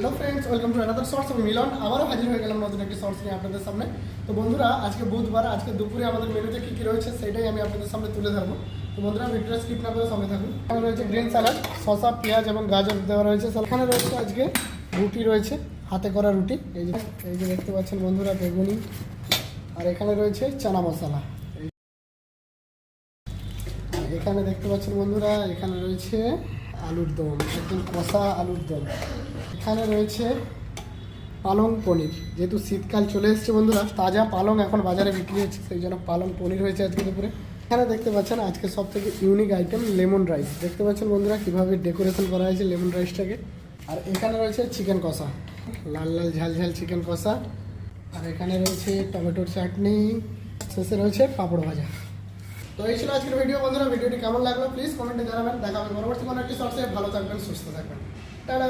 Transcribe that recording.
Hello friends, welcome to another shorts. আমি মিলন আবারও হাজির হয়ে গেলাম নতুন একটি শর্টস নিয়ে আপনাদের সামনে। তো বন্ধুরা, আজকে বুধবার, আজকে দুপুরে আমাদের মেনুতে কী কী রয়েছে সেটাই আমি আপনাদের সামনে তুলে ধরবো। তো বন্ধুরা, ভিডিওটা স্কিপ না করে সঙ্গে থাকুন। এখানে রয়েছে গ্রিন স্যালাড, শসা, পেঁয়াজ এবং গাজর দেওয়া রয়েছে। এখানে রয়েছে আজকে রুটি রয়েছে, হাতে করা রুটি। এই যে দেখতে পাচ্ছেন বন্ধুরা, বেগুনি। আর এখানে রয়েছে চানা মশলা। এখানে দেখতে পাচ্ছেন বন্ধুরা, এখানে রয়েছে আলুর দম, একদম কষা আলুর দম। এখানে রয়েছে পালং পনির। যেহেতু শীতকাল চলে এসছে বন্ধুরা, তাজা পালং এখন বাজারে বিক্রি হচ্ছে, সেই জন্য পালং পনির হয়েছে আজকে দুপুরে। এখানে দেখতে পাচ্ছেন আজকে সব থেকে ইউনিক আইটেম লেমন রাইস। দেখতে পাচ্ছেন বন্ধুরা কীভাবে ডেকোরেশন করা হয়েছে লেমন রাইসটাকে। আর এখানে রয়েছে চিকেন কষা, লাল লাল ঝাল ঝাল চিকেন কষা। আর এখানে রয়েছে টমেটোর চাটনি, শেষে রয়েছে পাঁপড় ভাজা। তো এই ছিল আজকের ভিডিও বন্ধুরা। ভিডিওটি কেমন লাগলো প্লিজ কমেন্টে জানাবেন। দেখা হবে পরবর্তী কোনো একটি শর্টসে। ভালো থাকবেন, সুস্থ থাকবেন, টাটা।